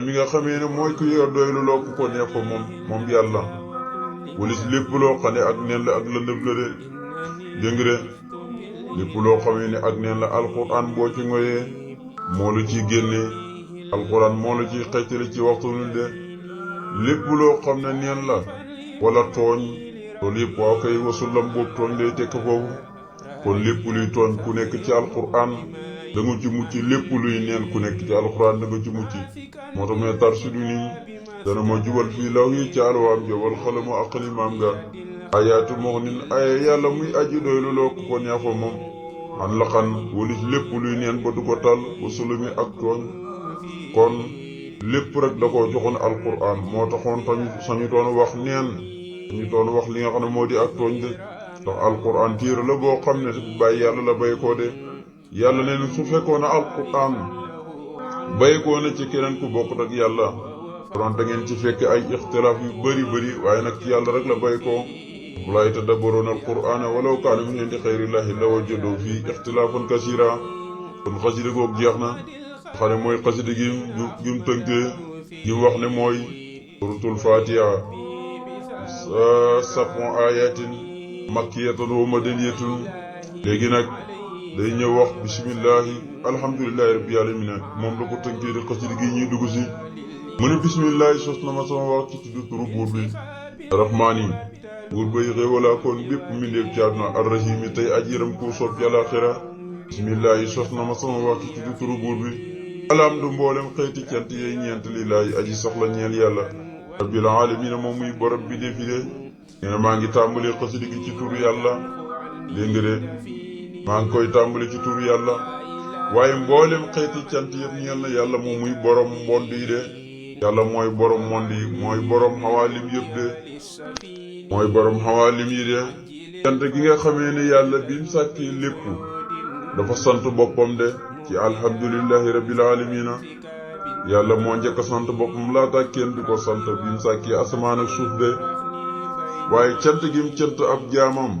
mi nga xamee ne mooy ku yor doylu loo ku ko neex fa moom yàlla walis lépp loo xam ne ak neen la ak lëndëm la de dégg de lépp loo xamee ne ak neen la alquran boo ci ngoyee moo la ciy génnee alquran moo la ciy xeccale ci waxtu nu de lépp loo xam ne neen la wala tooñ loolu yëpp waaw kay wasulam boobu tooñ lay tekk foofu kon lépp luy tooñ ku nekk ci alquran da nga ci mucc lépp luy neen ku nekk ci alquran da nga ci mucc moo tax mais tarsidu nii dana ma jubal fii law yi ci alwaam ja wal xalamu ak xalimaam nga ayaatu mox nin aya yàlla muy aji doylu loo ku ko neex fa moom an laxan walis lépp luy neen ba du ko tal wasulumi ak tooñ kon lépp rek da koo joxoon alquran moo taxoon sañu doon wax neen sañu doon wax li nga xam ne moo di ak tooñ de ndax alquran téere la boo xam ne bàyyi yàlla la bay koo de yàlla nee na su fekkoon alquran bay koo na ci keneen ku bokkut ak yàlla kon da ngeen ci fekk ay ixtilaaf yu bari waaye nag ci yàlla rek la bay koo wala yatadabbaruuna alqur'aana walaw kaana min indi xayrillaahi la wajadu fii ixtilaafan kasiira kon xasida googu jeex na xam ne mooy xasida gi mu tënkee gi wax ne mooy suratul fatiha sab'u ayatin makkiyatun wa madaniyatun léegi nag day ñëw wax bismillahi alhamdulillahi rabbil alamin moom la ko tënkee di xasida gi ñuy dugg si mu ne bismillahi sos na ma sama wax ci tudd turu buur bi rahmaani buur bay xéewalaa koon bépp mbindeef ci àdduna arrahimi tey aji yërëm ku soob ci àllaaxira bismillahi sos na ma sama wax ci tudd turu buur bi alhamdu mboolem xëyti cant yey ñeent lillaahi aji soxla ñeel yàlla rabbil alamin moom muy borom bi defi de nee na maa ngi tàmbali xasida gi ci turu yàlla dégg nga de maa ngi koy tàmbali ci turu yàlla waaye mboolem xeeti cant yëpp ñeel na yàlla moom muy borom mbond yi de yàlla mooy borom monde yi mooy borom xawaalim yëpp de mooy borom xawaalim yi de cant gi nga xamee ne yàlla bi mu sàkkee lépp dafa sant boppam de ci alhamdulillahi rabbil alamina yàlla moo njëkk a sant boppam laata kenn du ko sant bi mu sàkkee asamaan ak suuf de waaye cant gi mu cant ab jaamam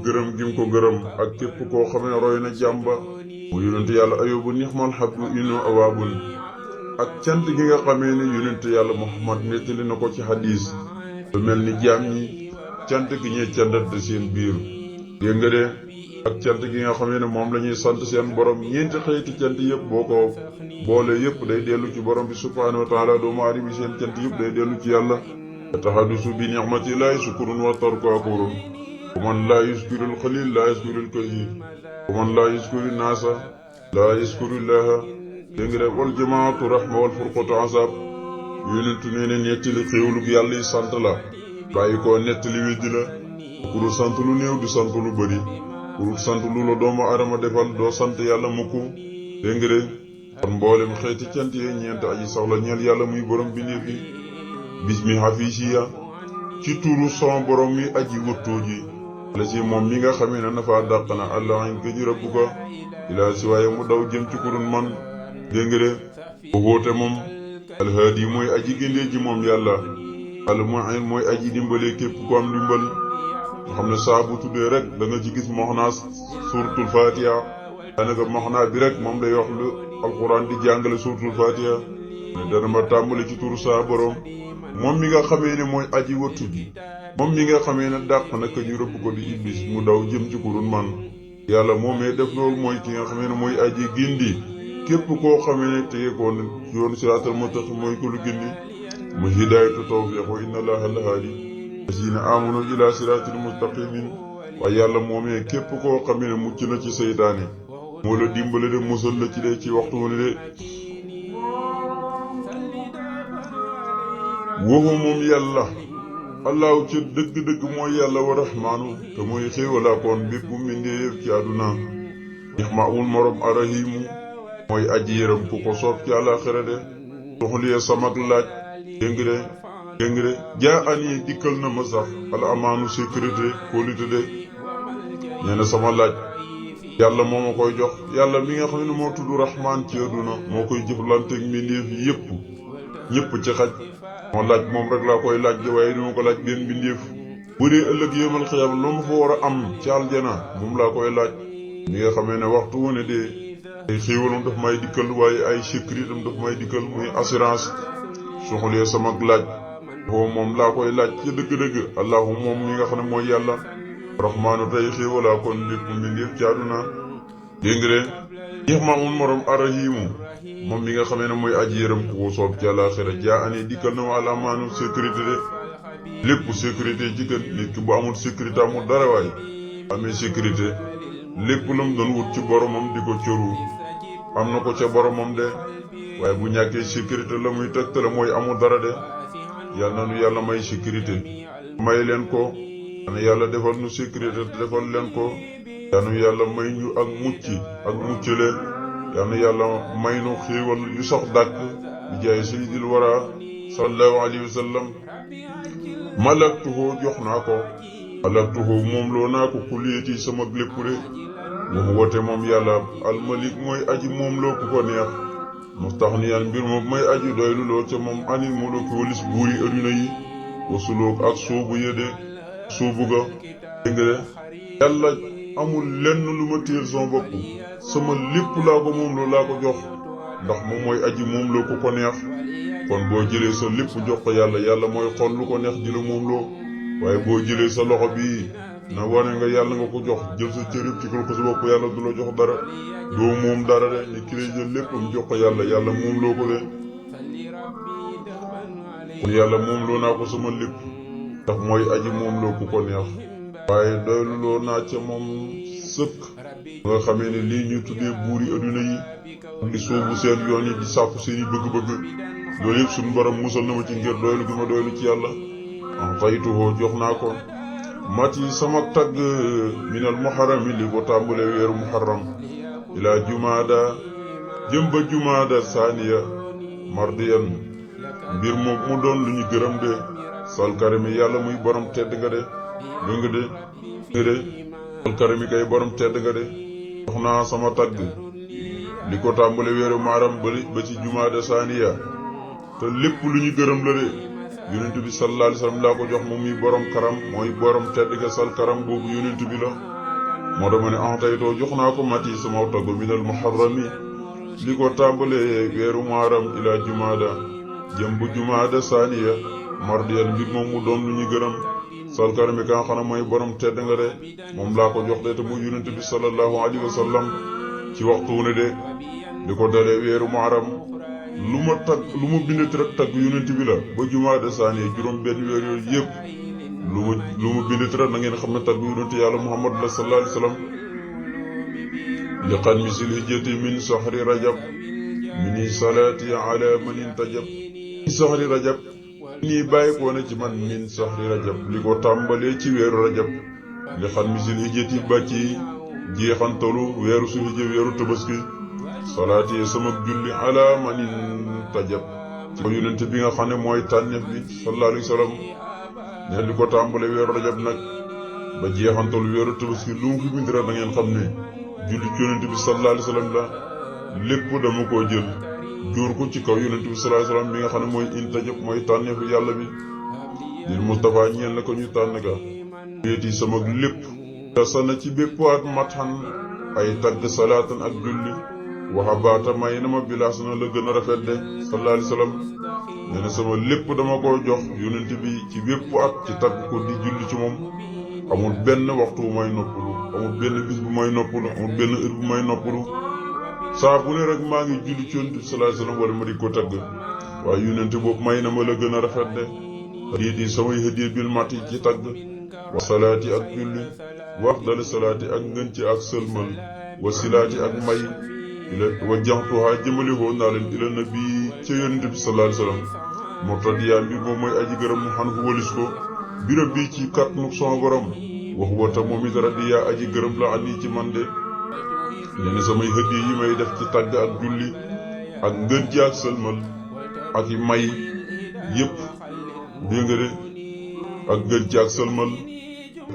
gërëm gi mu ko gërëm ak képp koo xamee roy na jàmba mu yonent yàlla ayubu nixmal xabdu inu awaabun ak cant gi nga xamee ne yonent yàlla muhammad nettali na ko ci hadis lu mel ni jaam ñi cant gi ñuy cantante seen biir dégg nga de ak cant gi nga xamee ne moom la ñuy sant seen borom ñeenti xeeti cant yëpp boo ko boole yëpp day dellu ci borom bi subhaanahu wa taala doomu aadama seen cant yëpp day dellu ci yàlla tahadusu bi ni'matillahi shukrun wa tarku akurun wa man laa yuskirul xalil laa yuskirul kasir wa man laa yuskirul naasa laa yuskirillaha dégg nga de wal jamaatu rahma wal furqatu azab yonentu nee ne nettali xéewlu yàlla yi sant la bàyyi koo nettali weddi la kuru sant lu néew di sant lu bëri kuru sant lu la doomu adama defal doo sant yàlla mukk dégg nga de kon mboolem xeeti cant yee ñeent aji soxla ñeel yàlla muy borom bindeef yi bismi hafisiya ci turu son borom mi aji wëttoo ji la si moom mi nga xamee ne nafa dàq na allah in ka ji rabbuka ilaa si waaye mu daw jëm ci kurun man dégg nga de bu wóote moom alhaadi mooy aji gindee ji moom yàlla almu'in mooy aji dimbale képp ku am dimbal nga xam ne saa bu tuddee rek da nga ci gis moxnaa suratul fatiha daanaka moxnaa bi rek moom day wax lu alquran di jàngale suratul fatiha ne dana ma tàmbali ci turu saa borom moom mi nga xamee ne mooy aji wattu ji moom mi nga xamee ne dàq na ka ñu rëbb ko di iblis mu daw jëm ci kurun man yàlla moomee def loolu mooy ki nga xamee ne mooy aji gindi képp koo xamee ne tege ko yoonu siraatal mustaqim mooy ko lu gindi mu hidaayatu tawfiq wa inna allaha lahaadi lazina amanu ila siraatil mustaqimin waaye yàlla moomee képp koo xamee ne mucc na ci seytaane moo la dimbale de musal la ci de ci waxtu wu ne de waxu moom yàlla allahu ci dëgg-dëgg mooy yàlla wa rahmaanu te mooy xéewalaakoon bépp bu mbindeef ci àdduna nixmaul morom arahimu mooy aji yërëm ku ko soob ci àllaaxira de soxliye samak laaj dégg de jaa ani dikkal na ma sax al amaanu sécurité kóolite de nee na sama laaj yàlla moo ma koy jox yàlla mi nga xam ne moo tudd rahmaan ci àdduna moo koy jëflanteeg mbindeef yépp ñépp ci xaj moo laaj moom rek laa koy laaj de waaye duma ko laaj benn mbindeef bu dee ëllëg yéemal xiyam lu ma fa war a am ci aljana moom laa koy laaj mi nga xamee ne waxtu wu ne de ay xéewalam daf may dikkal waaye ay sécurité am daf may dikkal muy assurance soxlee sama laaj boo moom laa koy laaj ci dëgg-dëgg allahu moom mi nga xam ne mooy yàlla rahmaanu tey xéewalaa kon lépp mbindeef ci àdduna dégg nga ñeex ma amul morom arahimu moom mi nga xamee ne mooy aji yërëm ku ko soob ci àllaaxira jaa ani dikkal na ma alamaanu sécurité de lépp sécurité ci gën nit ki bu amul sécurité amul dara waay amee sécurité lépp lu mu doon wut ci boromam di ko cëru am na ko ca boromam de waaye bu ñàkkee sécurité la muy tegtale mooy amul dara de yal na nu yàlla may sécurité may leen ko ana yàlla defal nu sécurité defal leen ko yal na yàlla may ñu ak muccale yal na yàlla may nu xéewal yu sax dàkk bi jaay sayyidil wara sallallahu alayhi wa sallam malaktuhu jox naa ko malaktuhu moom loo naa ko kuliyati sama lépp de mu wote moom yàlla almalik mooy aji moom loo ku ko neex mustaxniyan mbir moom may aji doylu loo ca moom anil muluki walis buuri adduna yi wasulook ak suubu yëde suubu ga dégg de yàlla amul lenn lu ma téel sama bopp sama lépp laa ko moom loo laa ko jox ndax moom mooy aji moom loo ku ko neex kon boo jëlee sa lépp jox ko yàlla mooy xool lu ko neex jëla moom loo waaye boo jëlee sa loxo bii na wane nga yàlla nga ko jox jël sa cërëb ci ko sa bopp yàlla du la jox dara doo moom dara de ni ki lay jël léppam jox ko yàlla moom loo ko de kon yàlla moom loo naa ko sama lépp ndax mooy aji moom loo ku ko neex waaye doylu loo naa ca moom sëkk nga xamee ne lii ñu tuddee buuri adduna yi di soobu seen yoon yi di sàkku seeni bëgg-bëgg loolu yëpp suñu borom musal na ma ci ngir doylu gi ma doylu ci yàlla am xaytuhoo jox naa ko mati sama tagg minal muharrami li ko tàmbale weeru muharram ilaa jumaada jëmba jumaada saaniya mardiyan mbir moom mu doon lu ñu gërëm de salkarami yàlla muy borom tedd nga de dégg nga de salkarami kay borom tedd nga de jox naa sama tagg li ko tàmbale weeru muharram ba ci jumaada saaniya te lépp lu ñu gërëm la de yonent bi sallallahu alayhi wasallam laa ko jox moom muy borom karam mooy borom tedd ga sal karam boobu yonent bi la moo dama ne taytoo jox naa ko mati sama tagg minal muharrami li ko tàmbalee weeru muharram ilaa jumaada jëm bu jumaada saaniya mardiyan mbir moom mu doon lu ñu gërëm sal karam mi ka nga xam ne mooy borom tedd nga de moom laa ko jox de te muy yonent bi sallallahu alayhi wasallam ci waxtu wu ne de li ko dalee weeru muharram lu ma bindati rek tagg yonent bi la ba jumaada saani juróom benn weer yooyu yëpp lu ma bindati rek na ngeen xam ne tagg yonent yàlla muhammad la sallallahu alayhi wasallam li xan misil hijjati min sahri rajab mini salaati ala man intajab min sahri rajab nii bàyyi koo ne ci man min sahri rajab li ko tàmbalee ci weeru rajab li xan misil hijjati ba ci jeexantalu weeru su hijja weeru tabaski salaati sama julli ala manin tajab ci yonent bi nga xam ne mooy tànneef bi sallallahu alayhi wasallam ne li ko tàmbale weeru rajab nag ba jeexantal weeru tabaski lu mu fi bind rek da ngeen xam ne julli ci yonent bi sallallahu alayhi wasallam la lépp dama koo jël jóor ko ci kaw yonent bi sallallahu alayhi wasallam bi nga xam ne mooy intajab mooy tànneefu yàlla bi lil Mustafa ñeel na ko ñu tànn ga wéeti sama lépp tasana ci bépp at matxan ay tagg salaatan ak julli waxa baata may na ma bilaas na la gën a rafet de sallallahu alayhi wasallam nee na sama lépp dama ko jox yonent bi ci bépp at ci tagg ko di julli ci moom amul benn waxtu bu may noppalu amul benn bis bu may noppalu amul benn heure bu may noppalu saa bu ne rek maa ngi julli ci yonent bi sallallahu alayhi wasallam wala ma di ko tagg waaye yonent boobu may na ma la gën a rafet de lii di samay hadiya bil mati ci tagg wa salaati ak julli wa afdal salaati ak ngën ci ak sëlmal wa silaati ak may wa jaxtuha jëmale woon naa leen ila nabi ca yonent bi sallallahu alayhi wasallam murtadiya mbir moom mooy aji gërëm mu xan fu walis ko birab bi ci kàttanu sama borom wax wata moom it radiya aji gërëm la andi ci man de nee na samay hëddi yi may def ci tàgg ak julli ak ngën ci ak sëlmal ak i may yépp dégg nga de ak ngën ci ak sëlmal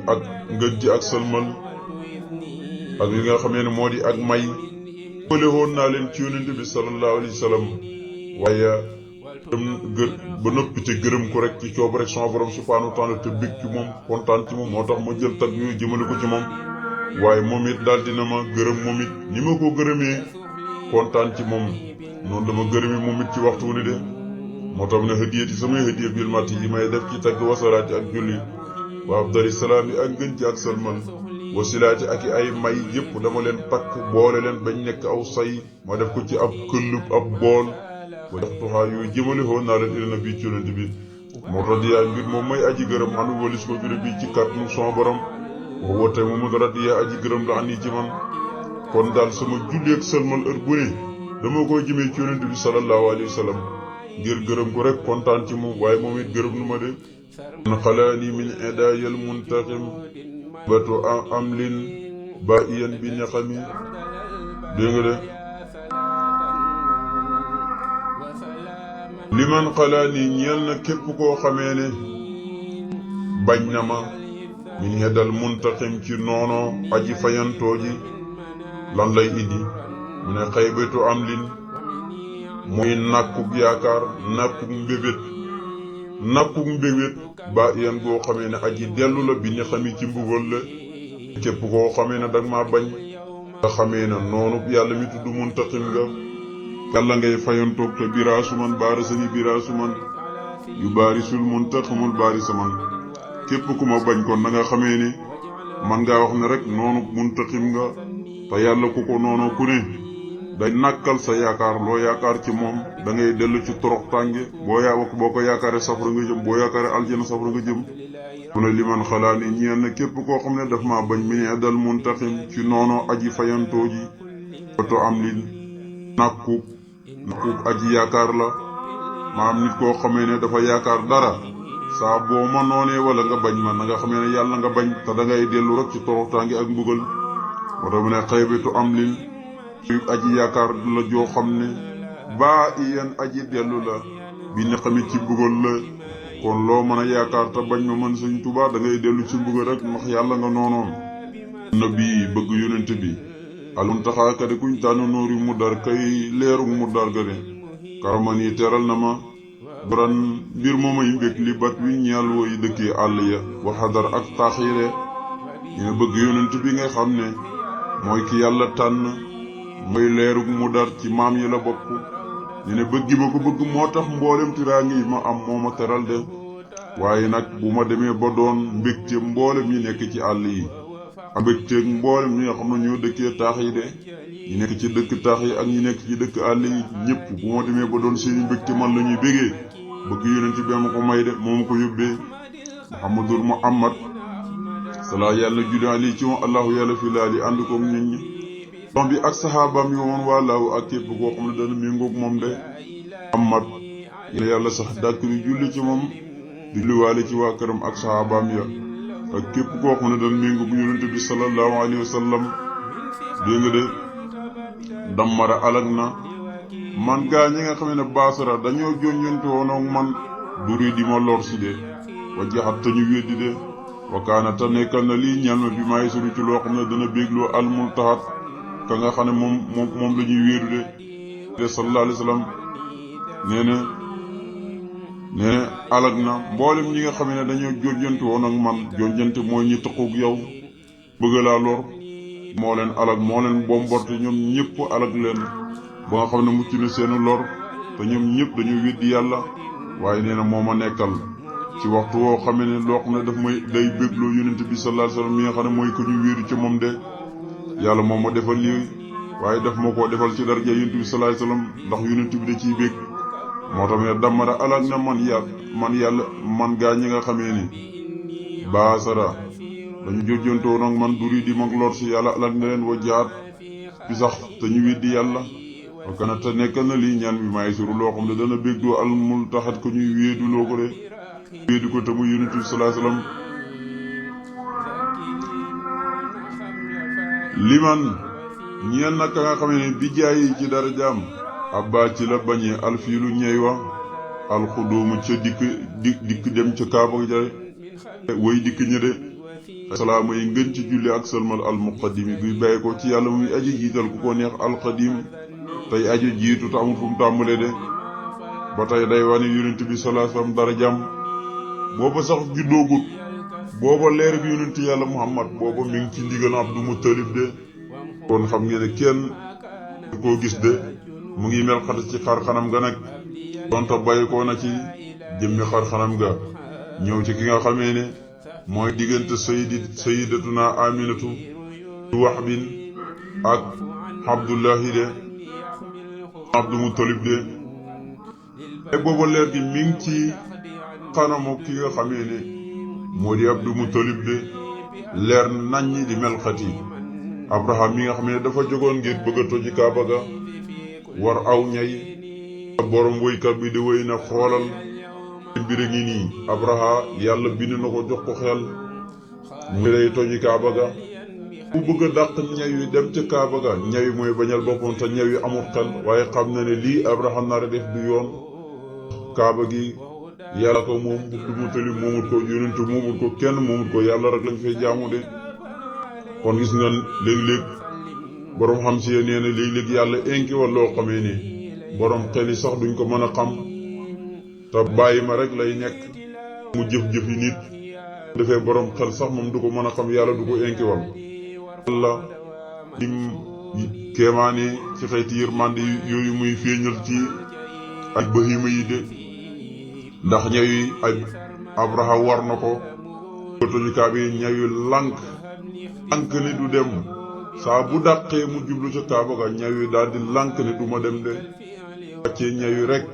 ak ngën ci ak sëlmal ak li nga xamee ne moo di ak may bële woon naa leen ci yonent bi sallallahu alayhi wasallam waaye ba noppi te gërëm ko rek ci coob rek sama borom subhanahu wa ta'ala te bég ci moom kontaan ci moom moo tax ma jël tag yooyu jëmale ko ci moom waaye moom it daal dina ma gërëm moom it ni ma ko gërëmee kontaan ci moom noonu dama gërëmi moom it ci waxtu wu ne de moo tax ne hadiyati samay hadiya bil mati yi may def ci tagg wasalaati ak julli wa afdali salaam yi ak ngën ci ak salman wasilaati ak i ay may yëpp dama leen takk boole leen bañ nekk aw say ma def ko ci ab këllub ab bool ba def tuxaa yooyu jëmale woon naa leen ila na bii ci yonent bi moo tax diyaa mbir moom may aji gërëm xanu walis ko bira bi ci kàttanu son borom wax woote moom dara diyaa aji gërëm la ani ci man kon daal sama julli ak salmal heure bu ne dama koy jëmee ci yonent bi sallallahu alayhi wa sallam ngir gërëm ko rek kontaan ci moom waaye moom it gërëm nu ma de man xalaani min idaayal muntaqim batu amlin ba iyan bi ñaxami dégg nga de li man xalaani ñeel na képp koo xamee ne bañ na ma min hedal muntaqim ci noono aji fayantoo ji lan lay indi mu ne xaybatu amlin muy nàkkug yaakaar nàkkug mbébét ba yan goo xamee ne aji dellu la bi ñu xami ci mbugal la képp koo xamee ne danga maa bañ nga xamee ne noonu yàlla mi tudd muntaqim nga yàlla ngay fayantoog te biraasu man baarisani biraasu man yu baarisul muntaqimul baarisa man képp ku ma bañ kon na nga xamee ne man ngaa wax ne rek noonu muntaqim nga te yàlla ku ko noonu ku ne day nàkkal sa yaakaar loo yaakaar ci moom da ngay dellu ci torox tànge boo ko yaakaare safara nga jëm boo yaakaare aljana safara nga jëm mu ne li man xalaa ni ñeel na képp koo xam ne daf maa bañ mi ne dal muntaqim ci noono aji fayantoo ji oto am li nàkkuk aji yaakaar la maam nit koo xamee ne dafa yaakaar dara saa boo ma noonee wala nga bañ ma na nga xamee ne yàlla nga bañ te da ngay dellu rek ci torox tànge ak mbugal wata mu ne xaybatu am lin aji yaakaar la joo xam ne baa iyan aji dellu la bi ne xamit ci mbugal la kon loo mën a yaakaar te bañ ma mën Sëñ Tuubaa da ngay dellu ci mbugal rek ndax yàlla nga noonoon nabi bëgg yonent bi almuntaxaa kadi kuñ tànn nóori mu dar kay leeru mu dar ga de karaman yi teral na ma buran mbir moomay mbég li bat wi ñeel woy dëkkee àll ya waxadar ak taaxiire ñu ne bëgg yonent bi nga xam ne mooy ki yàlla tànn mooy leerug mu dar ci maam yi la bokk ñu ne bëgg ma ko bëgg moo tax mboolem tiraangi yi ma am moo ma teral de waaye nag bu ma demee ba doon mbégte mboolem ñi nekk ci àll yi ak mbégte mboolem ñi nga xam ne ñoo dëkkee taax yi de ñi nekk ci dëkk taax yi ak ñi nekk ci dëkk àll yi ñëpp bu ma demee ba doon seeni mbégte man la ñuy bégee bëgg yonent bi ma ko may de moo ma ko yóbbee Muhammadur Muhammad salaa yàlla julli ali ci moom allahu yàlla fi laali ànd koog nit ñi don bi ak saxaabaam yi woon wàllaahu ak képp koo xam ne dana méngoog moom de Muhammad yàlla sax dàkk di julli ci moom di julliwaale ci waa këram ak saxaabaam ya ak képp koo xam ne dana méngoog yonent bi sallallahu alayhi wa sallam dégg nga de dammara alag na man gaa ñi nga xam ne baasara dañoo joññante woon ak man duri di ma lor si de wa jaxat te ñu weddi de wakaana te nekkal na lii ñal ma bi maay suru ci loo xam ne dana bégloo almultahat ka nga xam ne moom la ñuy wéedu de sallallahu alayhi wa sallam nee na alag na mboolem ñi nga xam ne dañoo jonjante woon ak man jonjante mooy ñi taxoog yow bëgg laa lor moo leen alag moo leen bomborte ñoom ñëpp alag leen ba nga xam ne mucc na seenu lor te ñoom ñëpp dañoo weddi yàlla waaye nee na moo ma nekkal ci waxtu woo xamee ne loo xam ne daf may day bégloo yonent bi sallallahu alayhi wa sallam mi nga xam ne mooy ko ñu wéeru ci moom de yàlla moom ma defal lii waaye daf ma koo defal ci darja yonent bi sallallahu alayhi wa sallam ndax yonent bi da ciy bég moo tax ne damara alag na man gaa ñi nga xamee ni baasara dañu jojjantoo nag man duri di mag lor si yàlla alag na leen wa jaat bi sax te ñu weddi yàlla wakana te nekkal na lii ñaan bi maay suru loo xam ne dana bég doo al multaxat ko ñuy wéedu loo ko de wéedu ko te mu yonent bi sallallahu alayhi wa sallam liman ñeel nag ka nga xam ne bi jaay yi ci dara jaam abba ci la bañee alfiilu ñey wa alxuduumu ca dikk dem ca kaaba ja way dikk ña de salaama yi ngën ci julli ak sëlmal almuqaddimi guy bàyyi ko ci yàlla muy aji jiital ku ko neex alxadim tey aji jiitu te amul fu mu tàmbale de ba tey day wane yonent bi sallallahu alayhi wasallam dara jàmm booba sax juddoogut booba leer bi yonent yàlla muhammad booba mi ngi ci ndigal Abdu Muttalib de kon xam ngeen ne kenn koo gis de mu ngi mel xat ci xar xanam ga nag donte bàyyi ko na ci jëmmi xar xanam ga ñëw ci ki nga xamee ne mooy diggante sayidatuna aminatu waxbin ak abdullahi de abdul muttalib de ay booba leer gi mi ngi ci xanamu ki nga xamee ne moo di abdul muttalib de leer naññi di melxat yi abraham mi nga xam ne dafa jógoon ngir bëgg a toji kaaba ga war aw ñay borom woykat bi di woy na xoolal mbir a ngi nii abraha yàlla bind na ko jox ko xel mu lay toji kaaba ga bu bëgg a dàq ñaw yi dem ca kaaba ga ñaw yi mooy bañal boppam te ñaw yi amul xel waaye xam na ne lii abraham nar a def du yoon kaaba gi yàlla ko moom du mu tëli moomut ko yonent moomut ko kenn moomut ko yàlla rek lañ fay jaamu de kon gis nga léeg-léeg borom xam si nee na léeg-léeg yàlla inki wala loo xamee ne borom xel yi sax duñ ko mën a xam te bàyyi ma rek lay nekk mu jëf-jëf yi nit defee borom xel sax moom du ko mën a xam yàlla du ko inki wal yàlla lim kéemaane ci xeeti yërmande yooyu muy feeñal ci ak bahima yi de ndax ñawi ay abraha war na ko tojukaa bi ñawi lànk ni du dem saa bu dàqee mu jublu ca kaaba ga ñawi daal di lànk ni du ma dem de wàccee ñawi rek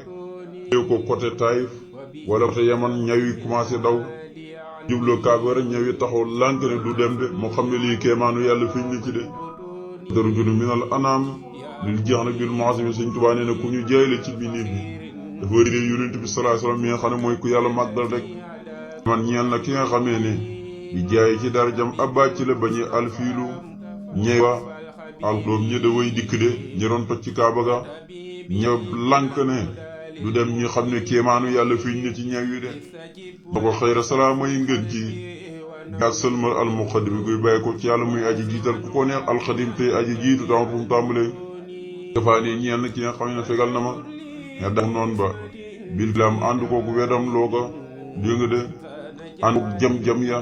yow ko côté Taïf wala côté Yaman ñawi commencé daw jublu kaaba rek ñawi taxaw lànk ni du dem de moo xam ne lii kéemaanu yàlla fiñ na ci de daru junu minal anam lil jeex na bil maasimi Sëñ Tuubaa nee na ku ñu jaay la ci bi nit bi dafa réer yonent bi sallallahu alayhi wasallam mi nga xam ne mooy ku yàlla màggal rek man ñeel na ki nga xamee ne di jaay ci darajam abba ci la bañee alfiilu ñewa aldoom ñi da way dikk de ñi doon toj ci kaaba ga ñëw lànk ne du dem ñi xam ne kéemaanu yàlla fiñ ne ci ñew yi de ba ko xëyra salaama yi ngën ci ak sëlmal almuqaddim guy bàyyi ko ci yàlla muy aji jiital ku ko neex alxadim tey aji jiitu tam fu mu tàmbalee dafaa ne ñeel na ki nga xam ne fegal na ma nga def noonu ba bil lam ànd kooku wedam looga dégg nga de ànd jam-jam ya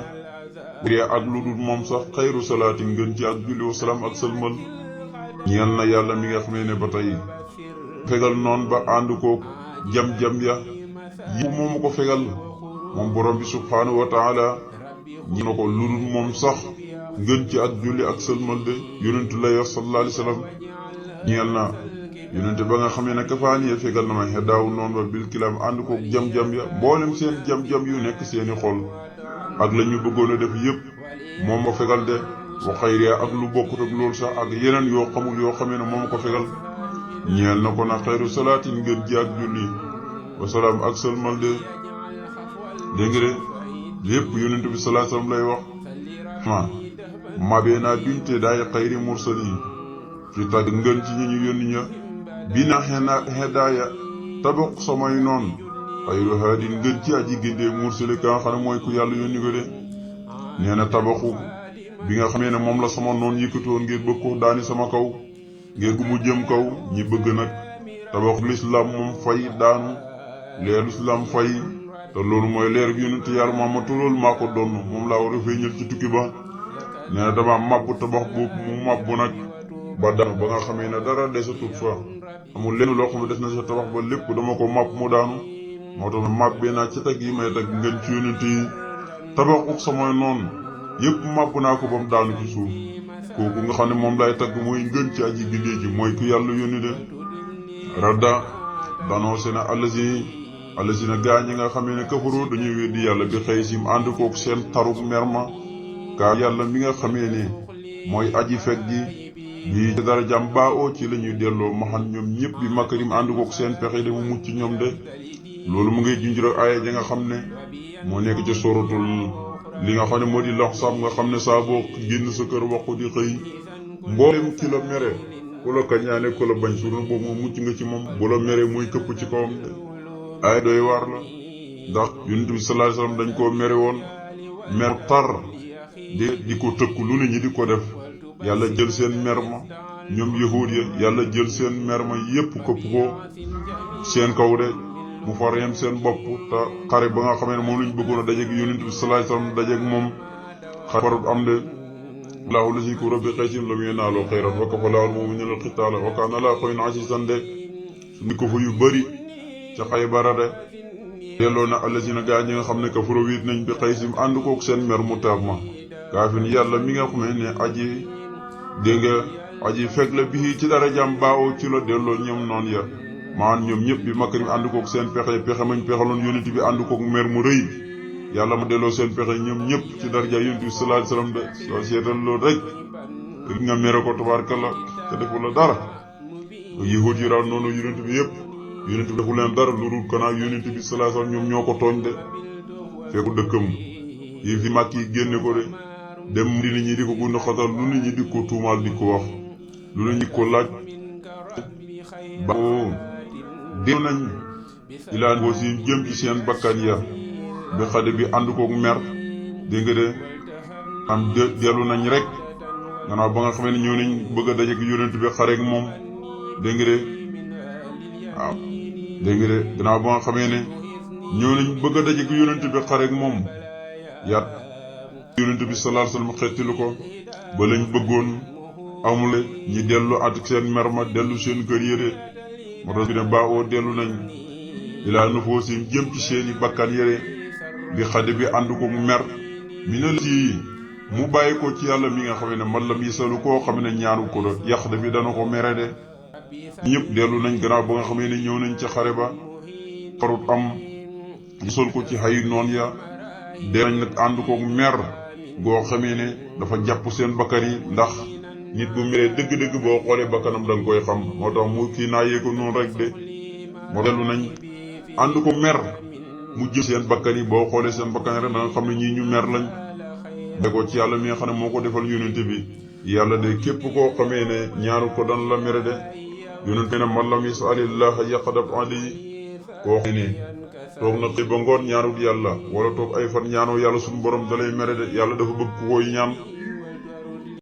ak lu dul moom sax xayru salaati ngën ci ak julli wasalaam ak sëlmal ñeel na yàlla mi nga xamee ne ba tey fegal noonu ba ànd kooku jam-jam ya yi moomu ko fegal moom borom bi subhaanahu wa taala ñi na ko lu dul moom sax ngën ci ak julli ak sëlmal de yonentu la yor sallallahu alayhi wa sallam ñeel na yonente ba nga xamee ne kafaani ya fegal na ma xeddaaw noonu ba bil kilam ànd ko jam-jam ya mboolem seen jam-jam yu nekk seeni xol ak la ñu bëggoon a def yépp moom ko fegal de wa xayriya ak lu bokkut ak loolu sax ak yeneen yoo xamul yoo xamee ne moom ko fegal ñeel na ko na xayru salaatin ngeen ji ak julli wasalaam ak sëlmal de dégg nga de lépp yonente bi sallallahu alayhi wasallam lay wax mabee naa binte daay xayri mursali ci tag ngën ci ñi ñu yónni ña bina hedaaya tabax samay noon xayru haadin ngën ci aji gindee mursali ka nga xam ne mooy ku yàlla yónni ko de nee na tabaxu bi nga xamee ne moom la sama noon yëkkatoon ngir bëgg ko daani sama kaw ngir gu mu jëm kaw ñi bëgg nag tabaxu lislaam moom fay daanu leer lislaam fay te loolu mooy leer gi yonent yàlla Muhammad loolu maa ko doon moom laa war a feeñal ci tukki ba nee na dama màbbu tabax boobu mu màbbu nag ba daanu ba nga xamee ne dara desatut fa amul lenn loo xam ne des na sa tabax ba lépp dama ko màbb mu daanu moo tax màbbee naa ci tag yi may tag ngeen ci yonent yi tabaxuk samay noonu yépp màbb naa ko ba mu daanu ci suuf kooku nga xam ne moom lay tagg mooy ngën ci aji gindee ji mooy ku yàlla yónni de radda danoo seen allazina gaa ñi nga xamee ne kafaroo dañuy weddi yàlla bi xëy sim ànd kook seen taruk merma kaa yàlla mi nga xamee ne mooy aji fekk ji bii ci dara jàm baa oo ci la ñuy delloo maxan ñoom ñëpp bi makarim ànd kook seen pexe de mu mucc ñoom de loolu mu ngay junjur ak aaya ja nga xam ne moo nekk ci suratul li nga xam ne moo di lox sam nga xam ne saa boo génn sa kër wax ko di xëy mboolem ki la mere ku la kañaane ku la bañ surna boobu moom mucc nga ci moom bu la mere muy këpp ci kawam de ay doy waar la ndax yonent bi sallallahu alayhi wasallam dañ koo mere woon mer tar di ko tëkku lu ne ñi di ko def yàlla jël seen mer ma ñoom yahuud ya yàlla jël seen mer ma yépp këpp ko seen kaw de mu far yem seen bopp te xare ba nga xamee ne moom lañ bëggoon a dajeeg yonent bi sallallahu alayhi wasallam dajeeg moom xare farut am de allahu lazi ku rabbi xaysim lam yanaalu xayran wa kafa laahu al-mu'minina al-qitaala wa kaana laahu qawiyyan aziizan de suñu ko fu yu bëri ca Xaybara de delloo na allazina gaa ñi nga xam ne kafaru wiit nañ bi xaysim ànd kook seen mer mu taab ma kaafin yàlla mi nga xam ne aji dégg nga aji fekk la bii ci dara jàmm baawoo ci la delloo ñoom noonu ya maan ñoom ñëpp bi makk mi ànd kook seen pexe mañ pexaloon yonent bi ànd kook mer mu rëy yàlla ma delloo seen pexe ñoom ñëpp ci darja yonent bi sallallahu alayhi wasallam de soo seetal loolu rek nga mere ko tabaarkalla te defu la dara yahud yi raw noonu yonent bi yëpp yonent bi defu leen dara lu dul kanaa yonent bi sallallahu alayhi wasallam ñoom ñoo ko tooñ de fekku dëkkam yi fi màkk yi génne ko de dem di nit ñi di ko gund xatal lu nit ñi di ko tuumaal di ko wax lu nit ñi ko laaj ba dee nañ ilaan boo si jëm ci seen bakkan ya ba xade bi ànd kook mer dégg nga de am dellu nañ rek gannaaw ba nga xamee ne ñëw nañ bëgg a dajeek yonent bi xareek moom dégg nga de waaw dégg nga de gannaaw ba nga xamee ne ñëw nañ bëgg a dajeek yonent bi xareek moom yat yonent bi sallallahu alayhi wasallam xettilu ko ba lañ bëggoon amule ñi dellu at seen mer ma dellu seen kër yére moo tax bi ne baawoo dellu nañ ilaa nufoosim jëm ci seeni bakkan yére bi xade bi ànd ko mer mi ne ci mu bàyyi ko ci yàlla mi nga xam ne man la mi salu koo xam ne ñaanu ko da yàq da bi dana ko mere de ñëpp dellu nañ gannaaw ba nga xamee ne ñëw nañ ca xare ba farut am sol ko ci xayi noon ya dee nañ nag ànd ko mer goo xamee ne dafa jàpp seen bakkan yi ndax nit bu meree dëgg-dëgg boo xoolee bakkanam da nga koy xam moo tax mu kii naa yee ko noonu rek de moo dellu nañ ànd ko mer mu jëm seen bakkan yi boo xoolee seen bakkan yi rek da nga xam ne ñii ñu mer lañ de ko ci yàlla mi nga xam ne moo ko defal yonent bi yàlla de képp koo xamee ne ñaanu ko dan la mere de yonent ne man lam yas'alillaha yaqdab alayhi koo xam ne toog na xëy ba ngoon ñaanut yàlla wala toog ay fan ñaanoo yàlla suñu borom dalay mere de yàlla dafa bëgg ku koy ñaan